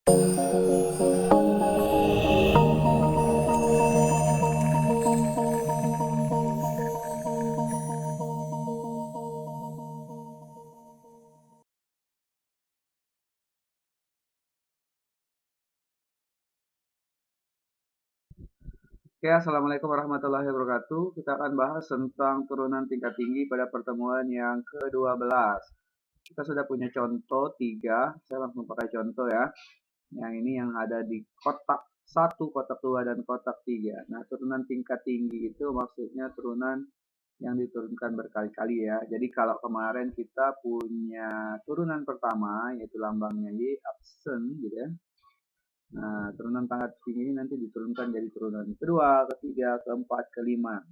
Oke, assalamualaikum warahmatullahi wabarakatuh. Kita akan bahas tentang turunan tingkat tinggi pada pertemuan yang ke-12. Kita sudah punya contoh 3, saya langsung pakai contoh ya. Yang ini yang ada di kotak 1, kotak 2, dan kotak 3. Nah, turunan tingkat tinggi itu maksudnya turunan yang diturunkan berkali-kali ya. Jadi kalau kemarin kita punya turunan pertama, yaitu lambangnya Y, absen gitu ya. Nah, turunan tingkat tinggi ini nanti diturunkan jadi turunan kedua, ketiga, keempat, kelima,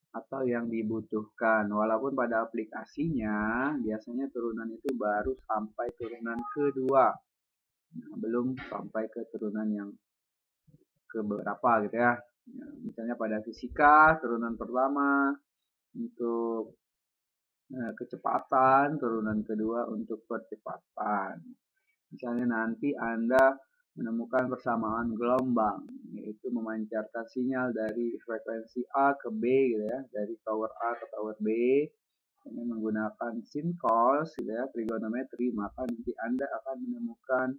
atau yang dibutuhkan. Walaupun pada aplikasinya biasanya turunan itu baru sampai turunan kedua, nah, belum sampai ke turunan yang keberapa gitu ya. Misalnya pada fisika turunan pertama untuk kecepatan, turunan kedua untuk percepatan. Misalnya nanti Anda menemukan persamaan gelombang, yaitu memancarkan sinyal dari frekuensi A ke B gitu ya, dari tower A ke tower B dengan menggunakan sin cos gitu ya, trigonometri, maka nanti Anda akan menemukan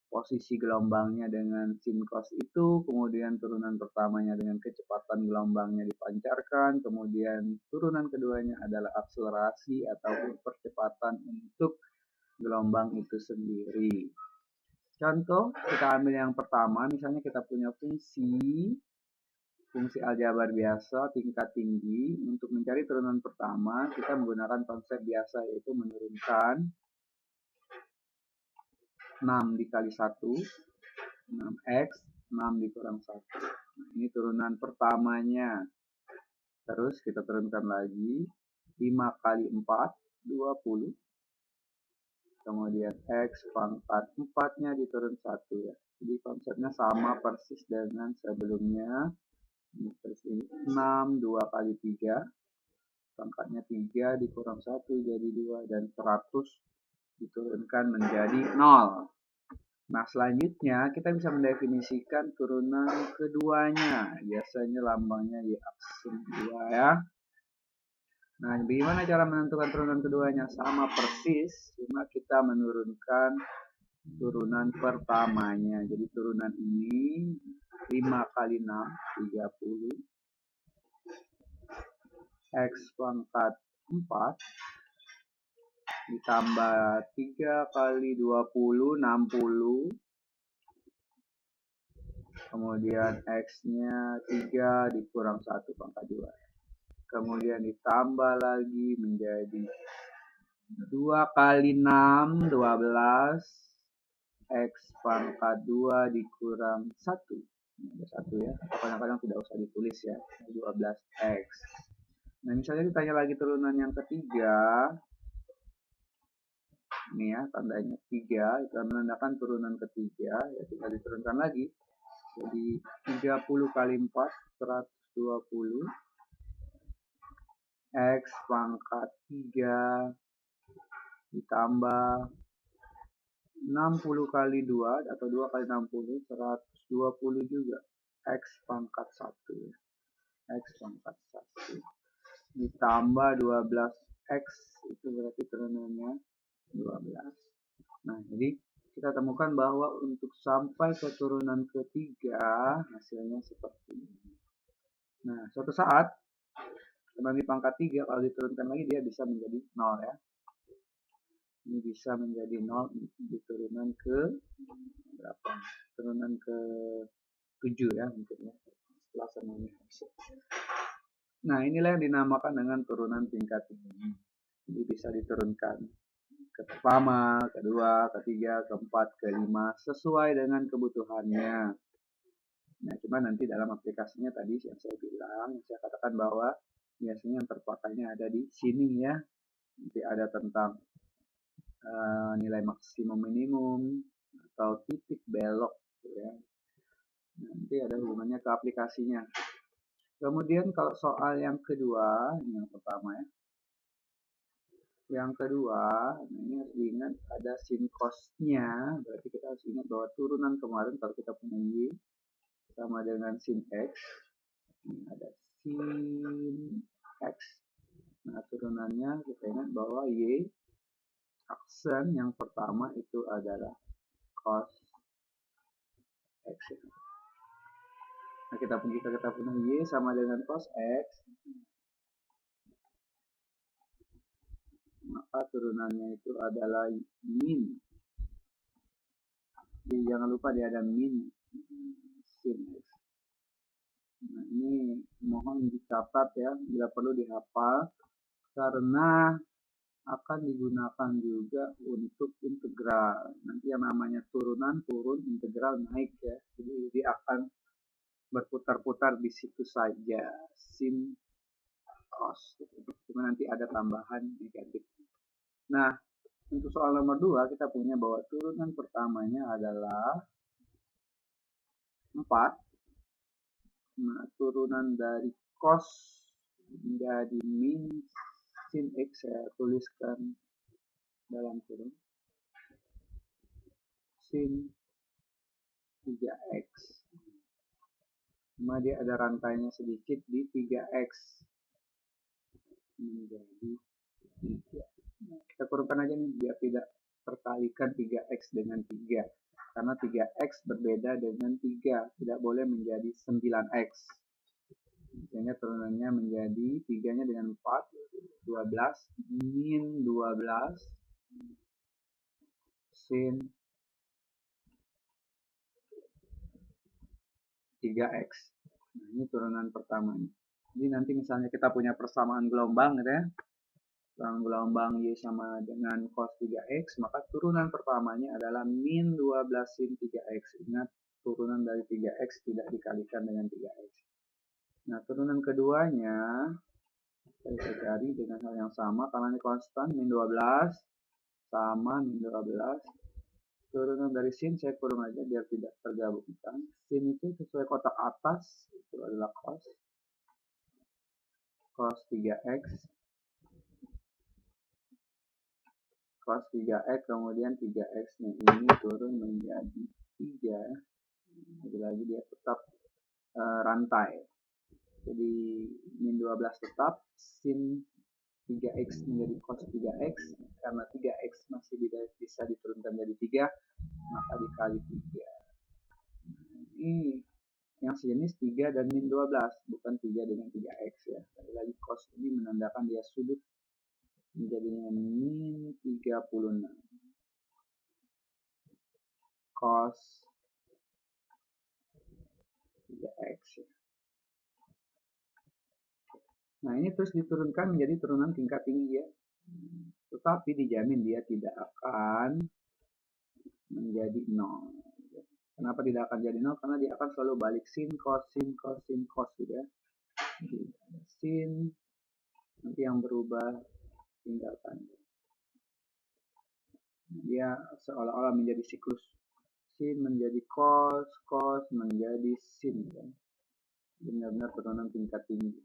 posisi gelombangnya dengan sin cos itu, kemudian turunan pertamanya dengan kecepatan gelombangnya dipancarkan, kemudian turunan keduanya adalah akselerasi atau percepatan untuk gelombang itu sendiri. Contoh, kita ambil yang pertama, misalnya kita punya fungsi aljabar biasa tingkat tinggi. Untuk mencari turunan pertama, kita menggunakan konsep biasa, yaitu menurunkan 6 dikali 1, 6x, 6 dikurang 1. Nah, ini turunan pertamanya. Terus kita turunkan lagi, 5 kali 4, 20. Kemudian X pangkat 4-nya diturun 1 ya. Jadi konsepnya sama persis dengan sebelumnya. Terus ini 6, 2 kali 3. Pangkatnya 3 dikurang 1 jadi 2. Dan 100 diturunkan menjadi 0. Nah, selanjutnya kita bisa mendefinisikan turunan keduanya. Biasanya lambangnya Y aksen 2 ya. Nah, bagaimana cara menentukan turunan keduanya? Sama persis, cuma kita menurunkan turunan pertamanya. Jadi turunan ini 5 kali 6, 30. X pangkat 4 ditambah 3 kali 20, 60. Kemudian X-nya 3 dikurang 1 pangkat 2. Kemudian ditambah lagi menjadi 2 kali 6, 12. X pangkat 2 dikurang 1. Ada 1 ya. Kadang-kadang tidak usah ditulis ya. 12X. Nah, misalnya ditanya lagi turunan yang ketiga. Ini ya, tandanya 3. Itu menandakan turunan ketiga. Ya, tinggal diturunkan lagi. Jadi 30 kali 4, 120. X pangkat 3 ditambah 60 kali 2 atau 2 kali 60, 120 juga. X pangkat 1 ya. X pangkat 1 ditambah 12X, itu berarti turunannya 12. Nah, jadi kita temukan bahwa untuk sampai ke turunan ketiga hasilnya seperti ini. Nah, suatu saat di pangkat 3 kalau diturunkan lagi dia bisa menjadi 0 ya. Ini bisa menjadi 0 di turunan ke berapa? Turunan ke 7 ya mungkin ya. Setelah semuanya habis. Nah, inilah yang dinamakan dengan turunan tingkat tinggi. Jadi bisa diturunkan ke pertama, kedua, ketiga, keempat, kelima sesuai dengan kebutuhannya. Nah, cuma nanti dalam aplikasinya tadi yang saya bilang, yang saya katakan bahwa biasanya yang terpakainya ada di sini ya. Nanti ada tentang nilai maksimum minimum atau titik belok ya. Nanti ada hubungannya ke aplikasinya. Kemudian kalau soal yang kedua, ini yang pertama ya. Yang kedua, ini harus diingat ada sin cos-nya, berarti kita harus ingat bahwa turunan kemarin kalau kita punya Y sama dengan sin X, ini ada sin X. Nah, turunannya kita ingat bahwa Y aksen yang pertama itu adalah cos X. Nah, kita punya Y sama dengan cos X, maka turunannya itu adalah min. Jadi jangan lupa dia ada min sin X. Nah, ini mohon dicatat ya, bila perlu dihafal karena akan digunakan juga untuk integral. Nanti yang namanya turunan turun, integral naik ya. Jadi dia akan berputar-putar di situ saja, sin cos. Cuma nanti ada tambahan negatif. Nah, untuk soal nomor 2 kita punya bahwa turunan pertamanya adalah 4. Nah, turunan dari cos menjadi min sin X saya tuliskan dalam kurung sin 3X. Cuma dia ada rantainya sedikit di 3X menjadi 3. Nah, kita kurungkan aja nih biar tidak terkalikan 3X dengan 3. Karena 3X berbeda dengan 3. Tidak boleh menjadi 9X. Sehingga turunannya menjadi 3-nya dengan 4, 12, min 12, sin 3X. Nah, ini turunan pertamanya. Jadi nanti misalnya kita punya persamaan gelombang gitu ya. Gelombang Y sama dengan cos 3X, maka turunan pertamanya adalah min 12 sin 3X. Ingat, turunan dari 3X tidak dikalikan dengan 3X. Nah, turunan keduanya kita cari dengan hal yang sama karena ini konstan, min 12 sama min 12. Turunan dari sin saya kurung aja biar tidak tergabungkan. Sin itu sesuai kotak atas itu adalah cos 3X, cos 3X, kemudian 3X nya ini turun menjadi 3. Lagi-lagi dia tetap rantai. Jadi min 12 tetap, sin 3X menjadi cos 3X, karena 3X masih bisa diturunkan jadi 3, maka dikali 3. Ini yang sejenis 3 dan min 12, bukan 3 dengan 3X ya. Lagi cos ini menandakan dia sudut, menjadinya min 36 cos 3X ya. Nah, ini terus diturunkan menjadi turunan tingkat tinggi ya. Tetapi dijamin dia tidak akan menjadi 0. Kenapa tidak akan jadi 0? Karena dia akan selalu balik sin, cos, sin, cos, sin, cos gitu ya. Jadi ada sin, nanti yang berubah tinggalkan. Dia seolah-olah menjadi siklus. Sin menjadi cos, cos menjadi sin kan. Benar-benar turunan tingkat tinggi.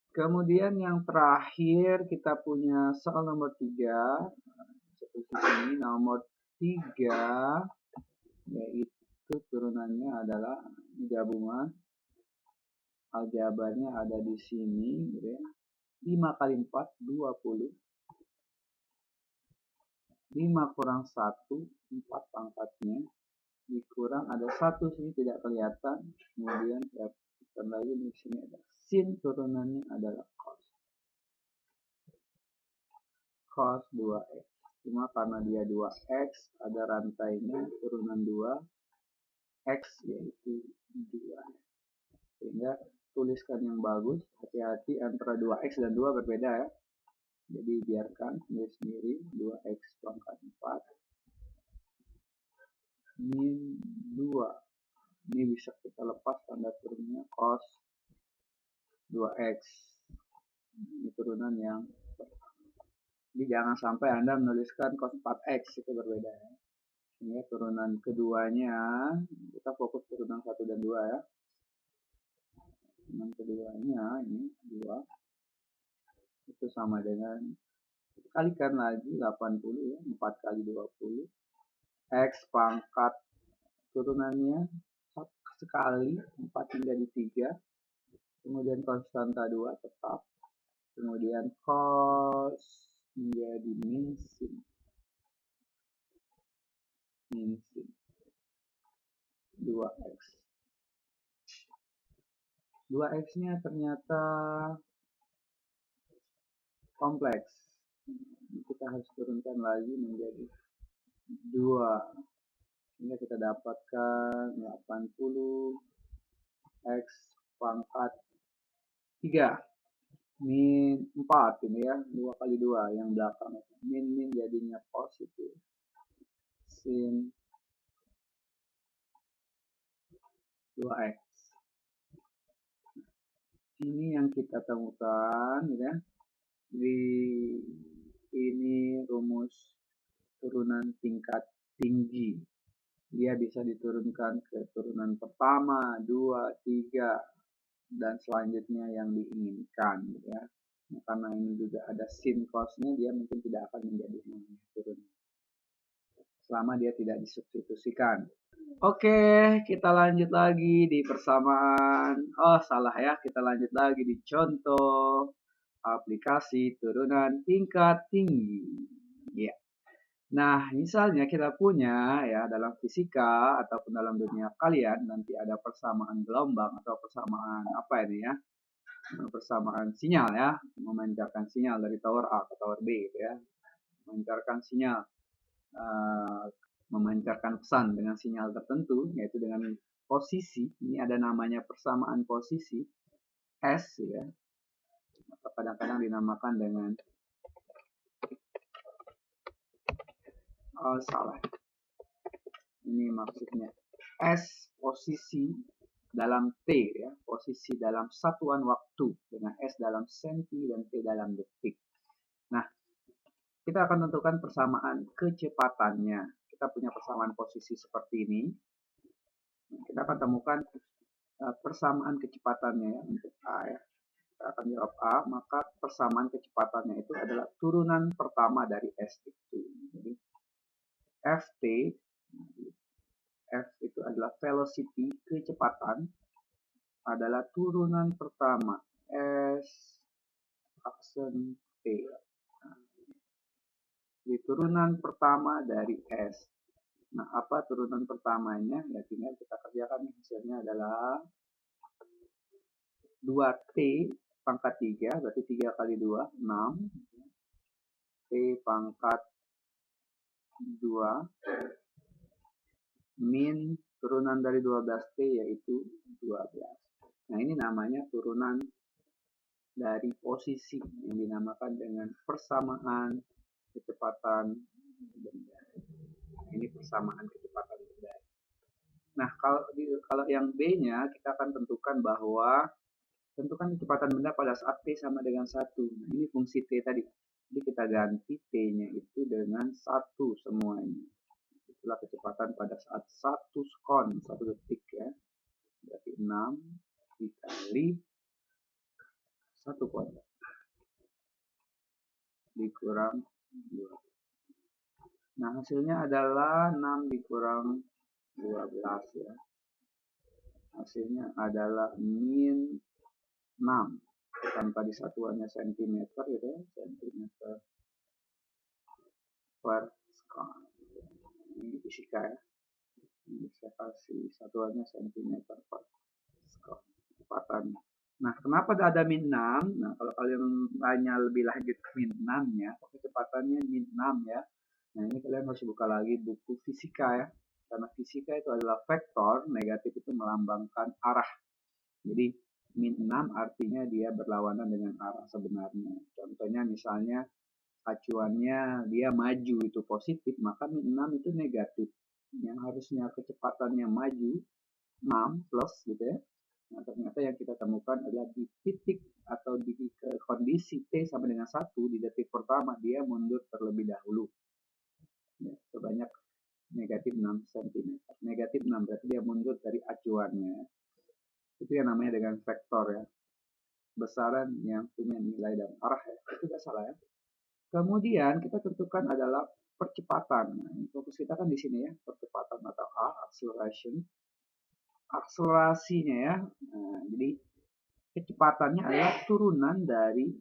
Kemudian yang terakhir kita punya soal nomor 3. Seperti ini nomor 3, yaitu turunannya adalah gabungan aljabarnya ada di sini gitu ya. 5 kali 4 20. 5 kurang 1 4 pangkatnya, dikurang ada 1 sini tidak kelihatan, kemudian saya tuliskan lagi di sini ada sin, turunannya adalah cos 2x. Cuma karena dia 2x, ada rantainya turunan 2x yaitu 2. Sehingga tuliskan yang bagus, hati-hati antara 2x dan 2 berbeda ya. Jadi biarkan sendiri-sendiri 2x pangkat 4 min 2. Ini bisa kita lepas tanda turunnya cos 2x. Ini turunan yang pertama. Jadi jangan sampai Anda menuliskan cos 4x, itu berbeda ya. Ini turunan keduanya, kita fokus turunan 1 dan 2 ya. Turunan keduanya ini 2. Itu sama dengan Kalikan lagi 80 ya, 4 kali 20. X pangkat turunannya sekali, 4 menjadi 3. Kemudian konstanta 2 tetap. Kemudian cos menjadi min sin. Min sin 2x. 2x-nya ternyata kompleks. Kita harus turunkan lagi menjadi 2. Sehingga kita dapatkan 80 x pangkat 3 min 4 ini ya, 2 kali 2 yang belakang. Min jadinya positif. Sin 2x. Ini yang kita temukan ya. Di ini rumus turunan tingkat tinggi. Dia bisa diturunkan ke turunan pertama, 2, 3, dan selanjutnya yang diinginkan ya. Nah, karena ini juga ada sin cosnya, dia mungkin tidak akan menjadi turun selama dia tidak disubstitusikan. Oke, kita lanjut lagi di persamaan. Oh, salah ya. Kita lanjut lagi di contoh aplikasi turunan tingkat tinggi. Ya. Nah, misalnya kita punya ya dalam fisika ataupun dalam dunia kalian nanti ada persamaan gelombang atau persamaan apa ini ya? Persamaan sinyal ya, memancarkan sinyal dari tower A ke tower B gitu ya. Memancarkan sinyal memancarkan pesan dengan sinyal tertentu yaitu dengan posisi. Ini ada namanya persamaan posisi S ya. Atau kadang-kadang dinamakan dengan salah. Ini maksudnya S posisi dalam T ya, posisi dalam satuan waktu dengan S dalam senti dan T dalam detik. Nah, kita akan tentukan persamaan kecepatannya. Kita punya persamaan posisi seperti ini. Kita akan temukan persamaan kecepatannya ya untuk A ya. Kita akan jawab A, maka persamaan kecepatannya itu adalah turunan pertama dari S itu. Jadi Ft, F itu adalah velocity, kecepatan, adalah turunan pertama S aksen T. Di turunan pertama dari S. Nah, apa turunan pertamanya? Ya tinggal kita kerjakan, hasilnya adalah 2T pangkat 3, berarti 3 kali 2, 6. T pangkat 2 min turunan dari 12T yaitu 12. Nah, ini namanya turunan dari posisi yang dinamakan dengan persamaan kecepatan benda. Ini persamaan kecepatan benda. Nah, kalau yang B-nya kita akan tentukan bahwa tentukan kecepatan benda pada saat T sama dengan 1. Nah, ini fungsi T tadi. Jadi kita ganti T-nya itu dengan 1 semuanya. Itulah kecepatan pada saat 1 sekon, 1 detik ya. Berarti 6 dikali 1 kuadrat dikurang 2. Nah, hasilnya adalah 6 dikurang 12 ya. Hasilnya adalah min 6. Tanpa disatuannya sentimeter gitu ya, sentimeter per sekon. Ini fisika ya. Ini saya kasih satuannya sentimeter per sekon. Kecepatannya. Nah, kenapa ada min 6? Nah, kalau kalian tanya lebih lanjut min 6 ya, kecepatannya min 6 ya. Nah, ini kalian harus buka lagi buku fisika ya. Karena fisika itu adalah vektor, negatif itu melambangkan arah. Jadi, min 6 artinya dia berlawanan dengan arah sebenarnya. Contohnya misalnya acuannya dia maju itu positif, maka min 6 itu negatif. Yang harusnya kecepatannya maju 6 plus gitu ya. Nah, ternyata yang kita temukan adalah di titik atau di kondisi T sama dengan 1 di detik pertama dia mundur terlebih dahulu. Ya, sebanyak negatif 6 cm. Negatif 6 berarti dia mundur dari acuannya. Itu yang namanya dengan vektor ya. Besaran yang punya nilai dan arah ya. Itu tidak salah ya. Kemudian kita tentukan adalah percepatan. Nah, fokus kita kan di sini ya, percepatan atau acceleration. Akselerasinya ya. Nah, jadi kecepatannya adalah turunan dari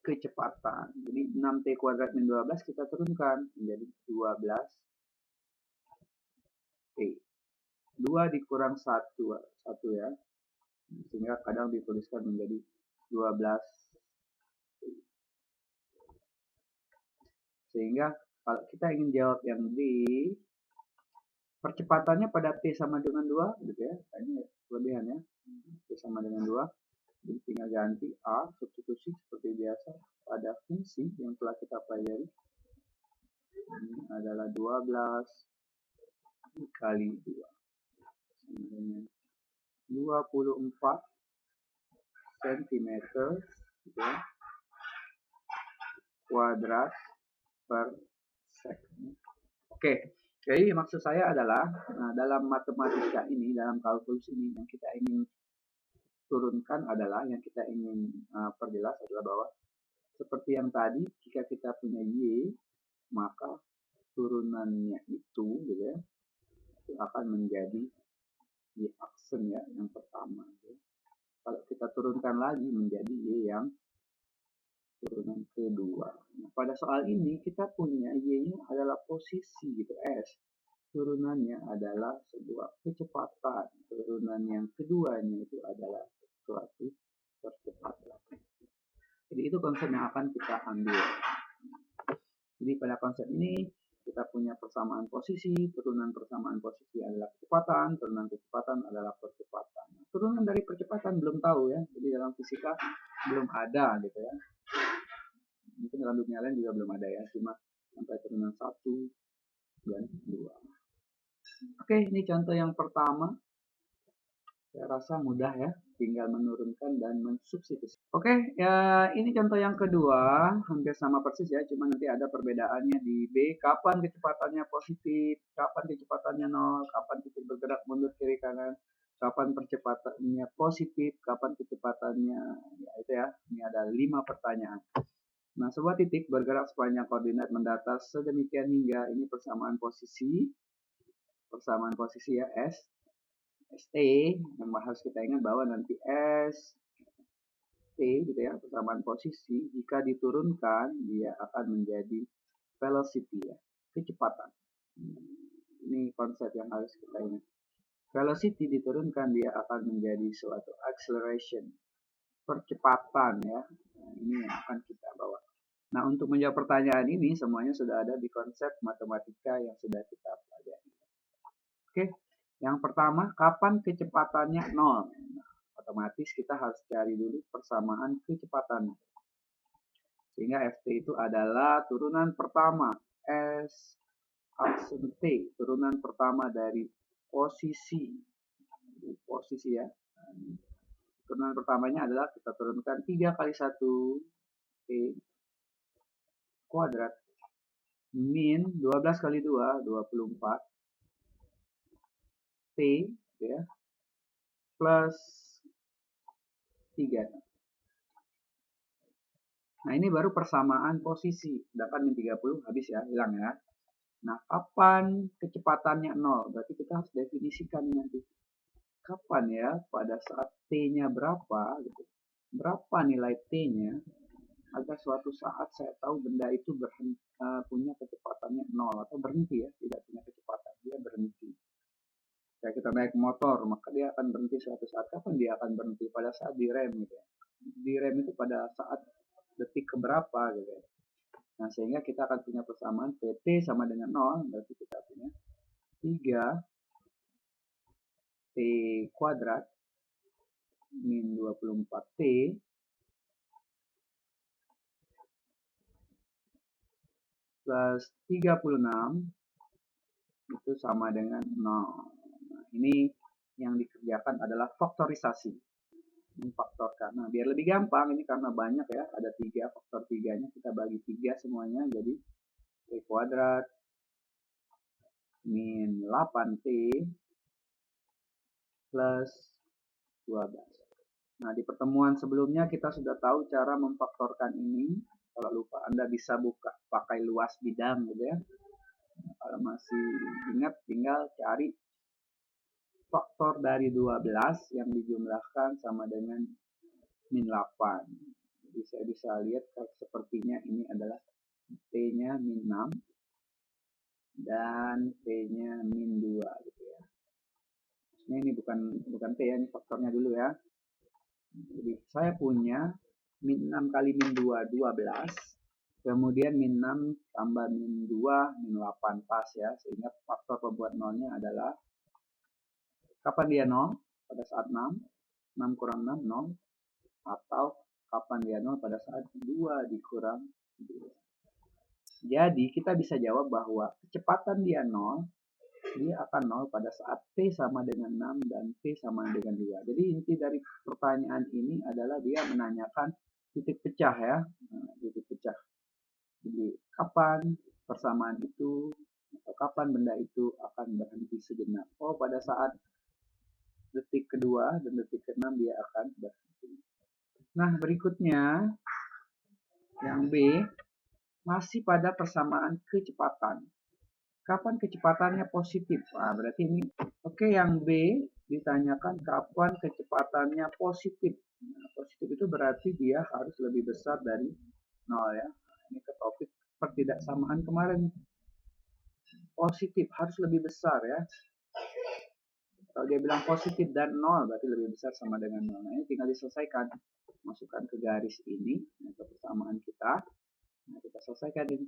kecepatan. Jadi 6T kuadrat min 12 kita turunkan menjadi 12T. 2 dikurang 1 ya. Sehingga kadang dituliskan menjadi 12. Sehingga kalau kita ingin jawab yang D, percepatannya pada T sama dengan 2 gitu ya. Ini kelebihannya. T sama dengan 2. Jadi tinggal ganti A, substitusi seperti biasa pada fungsi yang telah kita pelajari. Ini adalah 12 dikali 2. Sama dengan 24 cm gitu ya, kuadrat per second. Oke, jadi maksud saya adalah dalam matematika ini, dalam kalkulus ini yang kita ingin turunkan adalah, yang kita ingin perjelas adalah bahwa seperti yang tadi, jika kita punya Y, maka turunannya itu gitu ya, itu akan menjadi Y aksen ya, yang pertama. Gitu. Kalau kita turunkan lagi menjadi Y yang turunan kedua. Nah, pada soal ini kita punya Y-nya adalah posisi gitu, S. Turunannya adalah sebuah kecepatan. Turunan yang keduanya itu adalah suatu percepatan. Jadi itu konsep yang akan kita ambil. Jadi pada konsep ini kita punya persamaan posisi, turunan persamaan posisi adalah kecepatan, turunan kecepatan adalah percepatan. Turunan dari percepatan belum tahu ya, jadi dalam fisika belum ada gitu ya. Mungkin dalam dunia lain juga belum ada ya, cuma sampai turunan 1 dan 2. Oke, ini contoh yang pertama. Saya rasa mudah ya, tinggal menurunkan dan mensubstitusi. Oke, ya ini contoh yang kedua, hampir sama persis ya, cuma nanti ada perbedaannya di B. Kapan kecepatannya positif, kapan kecepatannya 0, kapan titik bergerak mundur kiri kanan, kapan percepatannya positif, kapan kecepatannya, ya itu ya, ini ada 5 pertanyaan. Nah, sebuah titik bergerak sepanjang koordinat mendatar sedemikian hingga, ini persamaan posisi ya, S. ST yang harus kita ingat bahwa nanti ST gitu ya, persamaan posisi, jika diturunkan dia akan menjadi velocity ya, kecepatan. Ini konsep yang harus kita ingat. Velocity diturunkan dia akan menjadi suatu acceleration, percepatan ya. Nah, ini yang akan kita bawa. Nah, untuk menjawab pertanyaan ini semuanya sudah ada di konsep matematika yang sudah kita pelajari. Oke. Yang pertama, kapan kecepatannya 0? Nah, otomatis kita harus cari dulu persamaan kecepatan. Sehingga Ft itu adalah turunan pertama S aksen T, turunan pertama dari posisi. Posisi ya. Turunan pertamanya adalah kita turunkan 3 kali 1 T kuadrat min 12 kali 2, 24 T ya, plus 3. Nah, ini baru persamaan posisi. Sedangkan min 30 habis ya, hilang ya. Nah, kapan kecepatannya 0? Berarti kita harus definisikan nanti. Kapan ya? Pada saat T-nya berapa? Gitu. Berapa nilai T-nya? Agar suatu saat saya tahu benda itu punya kecepatannya 0. Atau berhenti ya, tidak punya kecepatan. Dia berhenti. Kayak kita naik motor, maka dia akan berhenti suatu saat. Kapan dia akan berhenti? Pada saat direm gitu ya. Direm itu pada saat detik keberapa gitu ya. Nah, sehingga kita akan punya persamaan PT sama dengan 0, berarti kita punya 3 T kuadrat min 24 T plus 36 itu sama dengan 0. Nah, ini yang dikerjakan adalah faktorisasi. Memfaktorkan. Nah, biar lebih gampang, ini karena banyak ya, ada 3, faktor 3-nya kita bagi 3 semuanya, jadi T kuadrat min 8T plus 12. Nah, di pertemuan sebelumnya kita sudah tahu cara memfaktorkan ini. Kalau lupa Anda bisa buka pakai luas bidang gitu ya. Kalau masih ingat tinggal cari faktor dari 12 yang dijumlahkan sama dengan min 8. Jadi saya bisa lihat sepertinya ini adalah P-nya min 6 dan P-nya min 2 gitu ya. Ini bukan P ya, ini faktornya dulu ya. Jadi saya punya min 6 kali min 2, 12. Kemudian min 6 tambah min 2, min 8 pas ya. Sehingga faktor pembuat nolnya adalah, kapan dia 0? Pada saat 6. 6 kurang 6, 0. Atau kapan dia 0? Pada saat 2 dikurang 2. Jadi kita bisa jawab bahwa kecepatan dia 0, dia akan 0 pada saat T sama dengan 6 dan T sama dengan 2. Jadi inti dari pertanyaan ini adalah dia menanyakan titik pecah ya. Titik pecah. Jadi kapan persamaan itu atau kapan benda itu akan berhenti sejenak. Oh, pada saat detik kedua dan detik ke-6 dia akan berhenti. Nah, berikutnya yang B masih pada persamaan kecepatan. Kapan kecepatannya positif? Nah, berarti ini oke, yang B ditanyakan kapan kecepatannya positif. Nah, positif itu berarti dia harus lebih besar dari 0 ya. Ini ke topik pertidaksamaan kemarin. Positif harus lebih besar ya. Kalau dia bilang positif dan 0 berarti lebih besar sama dengan 0. Nah, ini tinggal diselesaikan. Masukkan ke garis ini ke persamaan kita. Nah, kita selesaikan ini.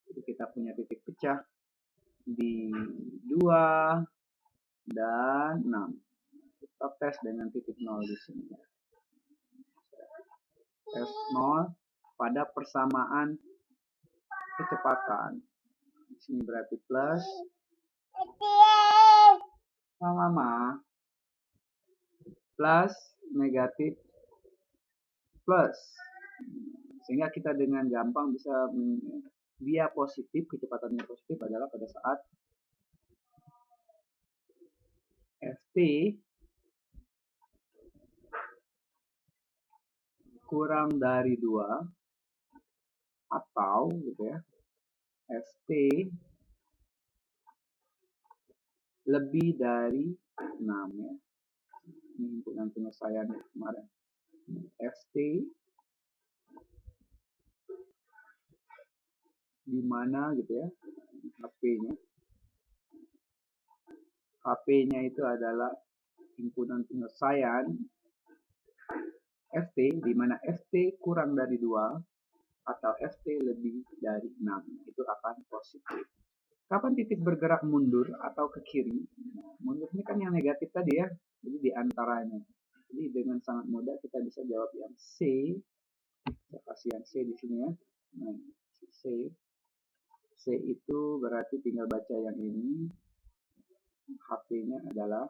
Jadi kita punya titik pecah di 2 dan 6. Kita tes dengan titik 0 di sini. Tes 0 pada persamaan kecepatan. Di sini berarti plus. Sama-sama. Plus, negatif, plus. Sehingga kita dengan gampang bisa dia positif, kecepatannya positif adalah pada saat Ft kurang dari 2 atau gitu ya, Ft lebih dari 6 ya. Ini himpunan penyelesaian kemarin. Ft di mana gitu ya, HP-nya. HP-nya itu adalah himpunan penyelesaian Ft, di mana Ft kurang dari 2 atau Ft lebih dari 6. Itu akan positif. Kapan titik bergerak mundur atau ke kiri? Nah, mundur ini kan yang negatif tadi ya. Jadi di antaranya. Jadi dengan sangat mudah kita bisa jawab yang C. Saya kasih yang C di sini ya. Nah, C. C itu berarti tinggal baca yang ini. HP-nya adalah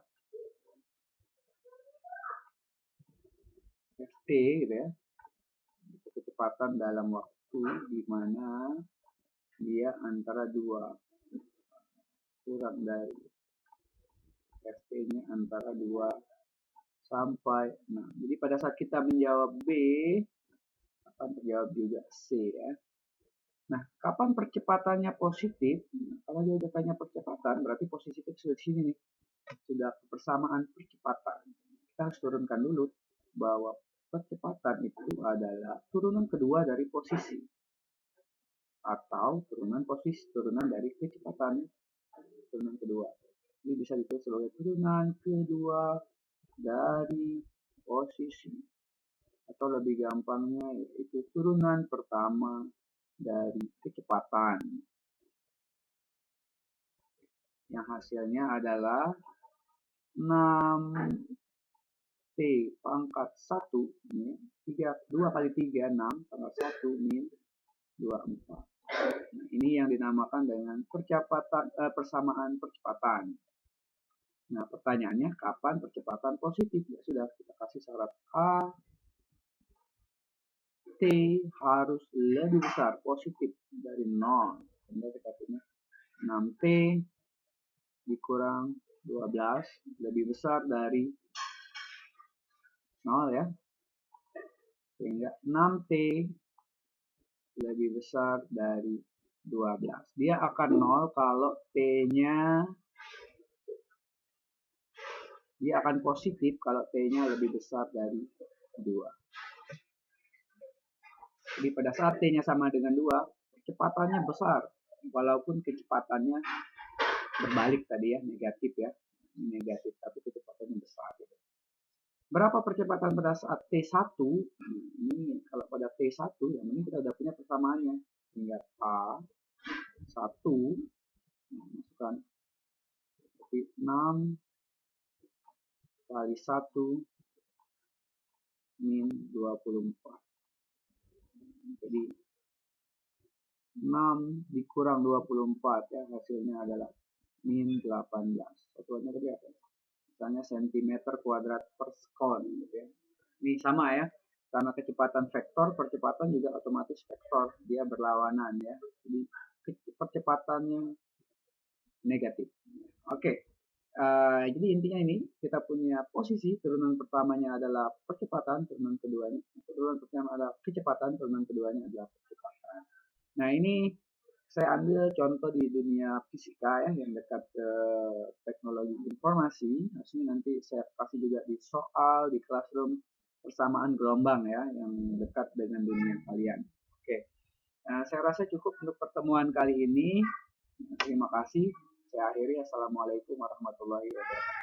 Ft gitu ya. Kecepatan dalam waktu di mana dia antara 2 kurang dari Ft-nya antara 2 sampai 6. Jadi pada saat kita menjawab B akan terjawab juga C ya. Nah, kapan percepatannya positif? Kalau dia udah tanya percepatan, berarti positifnya sudah di sini nih. Sudah persamaan percepatan. Kita harus turunkan dulu bahwa percepatan itu adalah turunan kedua dari posisi. Atau turunan dari kecepatan. Turunan kedua. Ini bisa ditulis sebagai turunan kedua dari posisi. Atau lebih gampangnya yaitu turunan pertama dari kecepatan. Yang hasilnya adalah 6T pangkat 1 ini 2 kali 3 6 pangkat 1 min 24. Nah, ini yang dinamakan dengan persamaan percepatan. Nah, pertanyaannya kapan percepatan positif? Ya sudah, kita kasih syarat A. T harus lebih besar positif dari 0. Sehingga kita punya 6T dikurang 12 lebih besar dari 0 ya. Sehingga 6T lebih besar dari 12. Dia akan 0 kalau T-nya, dia akan positif kalau T-nya lebih besar dari 2. Jadi pada saat T-nya sama dengan 2, kecepatannya besar. Walaupun kecepatannya berbalik tadi ya, negatif ya. Negatif, tapi kecepatannya besar. Gitu. Berapa percepatan pada saat T1? Ini kalau pada T1, yang ini kita udah punya persamaannya. Hingga A1, masukkan 6 kali 1 min 24. Jadi 6 dikurang 24 ya, hasilnya adalah min 18. Satuannya tadi apa? Misalnya cm kuadrat per sekon gitu ya. Ini sama ya, karena kecepatan vektor, percepatan juga otomatis vektor, dia berlawanan ya. Jadi percepatannya negatif. Oke. Jadi intinya ini kita punya posisi, turunan pertamanya adalah percepatan, turunan pertama adalah kecepatan, turunan keduanya adalah percepatan. Nah ini saya ambil contoh di dunia fisika ya, yang dekat ke teknologi informasi. Hasilnya nanti saya kasih juga di soal di classroom persamaan gelombang ya, yang dekat dengan dunia kalian. Oke, nah, saya rasa cukup untuk pertemuan kali ini. Terima kasih. Saya akhiri. Assalamualaikum warahmatullahi wabarakatuh.